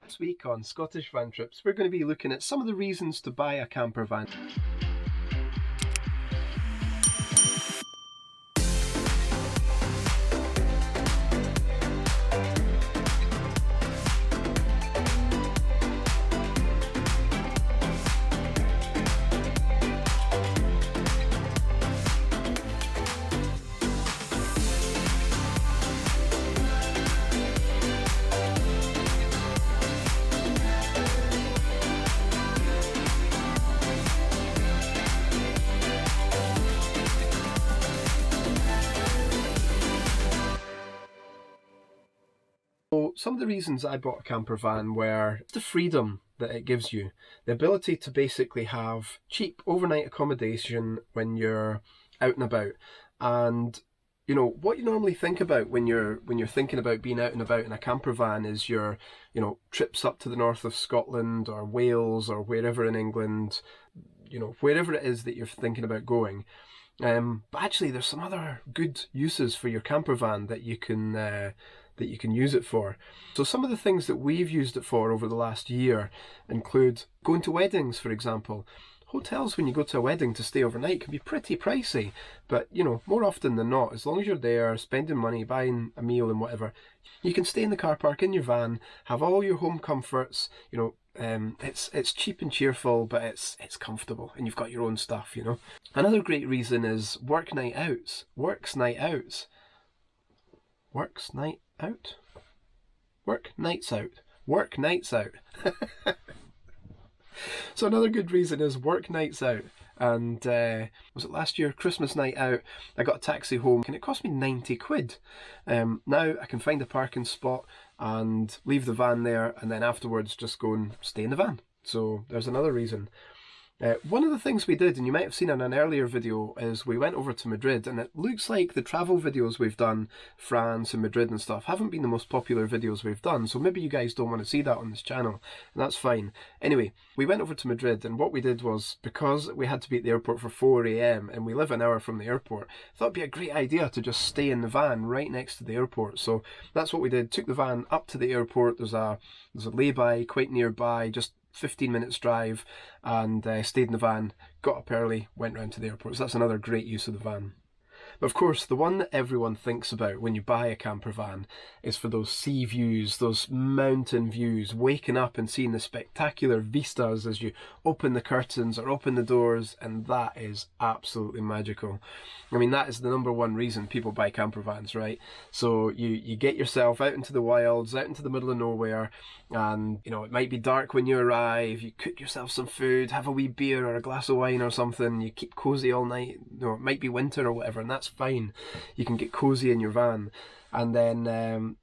This week on Scottish Van Trips, we're going to be looking at some of the reasons to buy a camper van. So some of the reasons I bought a camper van were the freedom that it gives you, the ability to basically have cheap overnight accommodation when you're out and about. And you know what you normally think about when you're thinking about being out and about in a camper van is your trips up to the north of Scotland or Wales or wherever in England, wherever it is that you're thinking about going. But actually there's some other good uses for your camper van that you can use it for. So some of the things that we've used it for over the last year include going to weddings, for example. Hotels, when you go to a wedding to stay overnight, can be pretty pricey, but more often than not, as long as you're there spending money, buying a meal and whatever, you can stay in the car park in your van, have all your home comforts. It's cheap and cheerful, but it's comfortable, and you've got your own stuff. Another great reason is work nights out. Work nights out. So another good reason is work nights out. And was it last year, Christmas night out, I got a taxi home and it cost me 90 quid. Now I can find a parking spot and leave the van there, and then afterwards just go and stay in the van. So there's another reason. One of the things we did, and you might have seen in an earlier video, is we went over to Madrid, and it looks like the travel videos we've done, France and Madrid and stuff, haven't been the most popular videos we've done, so maybe you guys don't want to see that on this channel, and that's fine. Anyway, we went over to Madrid, and what we did was, because we had to be at the airport for 4 AM, and we live an hour from the airport, I thought it'd be a great idea to just stay in the van right next to the airport. So that's what we did, took the van up to the airport. There's a lay-by quite nearby, just 15 minutes drive, and stayed in the van, got up early, went round to the airport. So that's another great use of the van. But of course, the one that everyone thinks about when you buy a camper van is for those sea views, those mountain views, waking up and seeing the spectacular vistas as you open the curtains or open the doors, and that is absolutely magical. I mean, that is the number one reason people buy camper vans, right? So you get yourself out into the wilds, out into the middle of nowhere, and it might be dark when you arrive. You cook yourself some food, have a wee beer or a glass of wine or something, you keep cozy all night. It might be winter or whatever, and that's fine. You can get cozy in your van, and then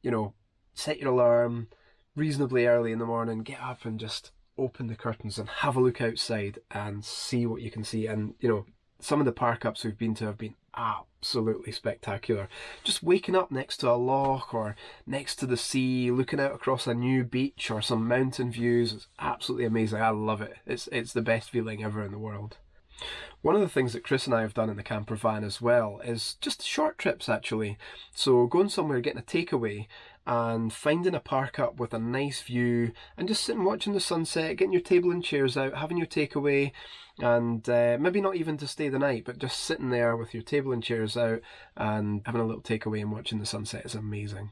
set your alarm reasonably early in the morning, get up and just open the curtains and have a look outside and see what you can see. And some of the park ups we've been to have been absolutely spectacular. Just waking up next to a loch or next to the sea, looking out across a new beach or some mountain views, it's absolutely amazing. I love it. It's the best feeling ever in the world. One of the things that Chris and I have done in the camper van as well is just short trips, actually. So going somewhere, getting a takeaway, and finding a park up with a nice view and just sitting watching the sunset, getting your table and chairs out, having your takeaway, and maybe not even to stay the night, but just sitting there with your table and chairs out and having a little takeaway and watching the sunset is amazing.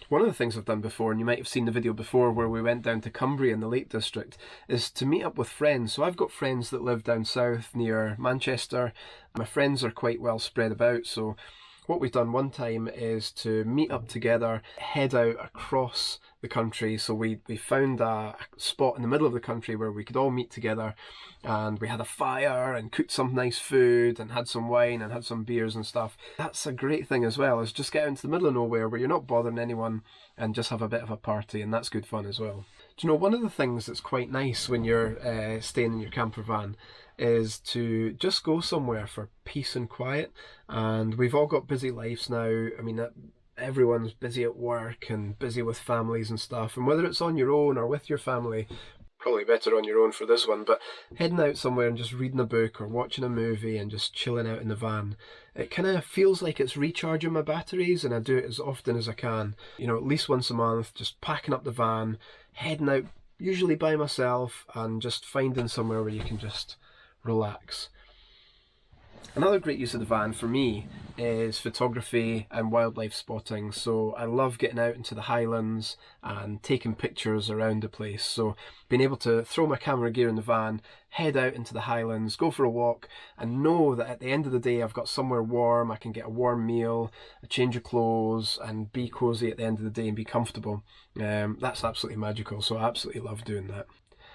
One of the things I've done before, and you might have seen the video before where we went down to Cumbria in the Lake District, is to meet up with friends. So I've got friends that live down south near Manchester. My friends are quite well spread about, so what we've done one time is to meet up together, head out across the country. So we found a spot in the middle of the country where we could all meet together, and we had a fire and cooked some nice food and had some wine and had some beers and stuff. That's a great thing as well, is just get out into the middle of nowhere where you're not bothering anyone and just have a bit of a party, and that's good fun as well. Do one of the things that's quite nice when you're staying in your camper van is to just go somewhere for peace and quiet. And we've all got busy lives now. I mean, everyone's busy at work and busy with families and stuff, and whether it's on your own or with your family, probably better on your own for this one, but heading out somewhere and just reading a book or watching a movie and just chilling out in the van, it kind of feels like it's recharging my batteries, and I do it as often as I can. At least once a month, just packing up the van, heading out usually by myself and just finding somewhere where you can just relax. Another great use of the van for me is photography and wildlife spotting. So I love getting out into the Highlands and taking pictures around the place. So being able to throw my camera gear in the van, head out into the Highlands, go for a walk, and know that at the end of the day I've got somewhere warm, I can get a warm meal, a change of clothes, and be cozy at the end of the day and be comfortable. That's absolutely magical, so I absolutely love doing that.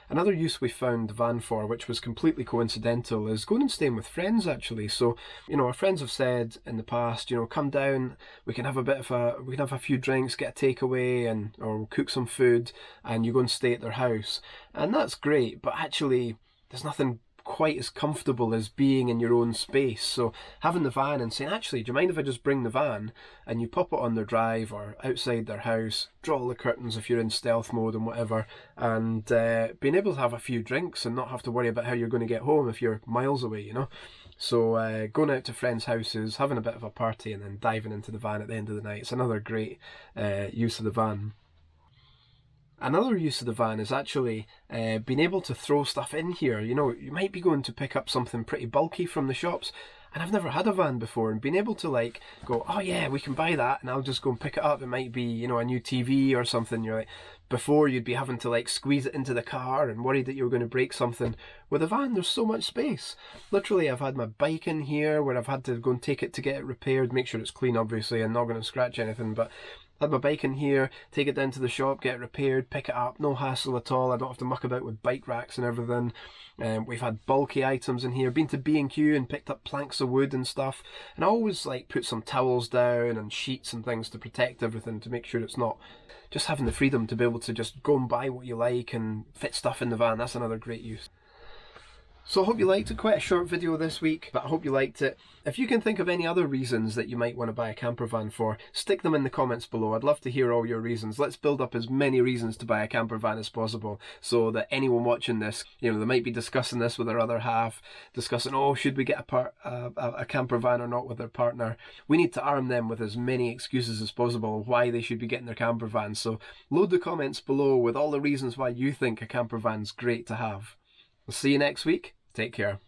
Another use we found the van for, which was completely coincidental, is going and staying with friends actually. So, our friends have said in the past, come down, we can have a few drinks, get a takeaway, or cook some food, and you go and stay at their house. And that's great, but actually there's nothing quite as comfortable as being in your own space. So having the van and saying, actually, do you mind if I just bring the van, and you pop it on their drive or outside their house, draw all the curtains if you're in stealth mode and whatever, and being able to have a few drinks and not have to worry about how you're going to get home if you're miles away, So going out to friends' houses, having a bit of a party, and then diving into the van at the end of the night. It's another great use of the van. Another use of the van is actually being able to throw stuff in here. You might be going to pick up something pretty bulky from the shops, and I've never had a van before, and being able to go, oh yeah, we can buy that, and I'll just go and pick it up. It might be, a new TV or something. You're like, before you'd be having to squeeze it into the car and worried that you were going to break something. With a van, there's so much space. Literally, I've had my bike in here where I've had to go and take it to get it repaired, make sure it's clean obviously and not going to scratch anything, but had my bike in here, take it down to the shop, get it repaired, pick it up, no hassle at all. I don't have to muck about with bike racks and everything. We've had bulky items in here, been to B&Q and picked up planks of wood and stuff, and I always put some towels down and sheets and things to protect everything, to make sure it's not just having the freedom to be able to just go and buy what you like and fit stuff in the van. That's another great use. So I hope you liked it. Quite a short video this week, but I hope you liked it. If you can think of any other reasons that you might want to buy a camper van for, stick them in the comments below. I'd love to hear all your reasons. Let's build up as many reasons to buy a camper van as possible, so that anyone watching this, they might be discussing this with their other half, discussing, oh, should we get a camper van or not with their partner. We need to arm them with as many excuses as possible of why they should be getting their camper van. So load the comments below with all the reasons why you think a camper van's great to have. We'll see you next week. Take care.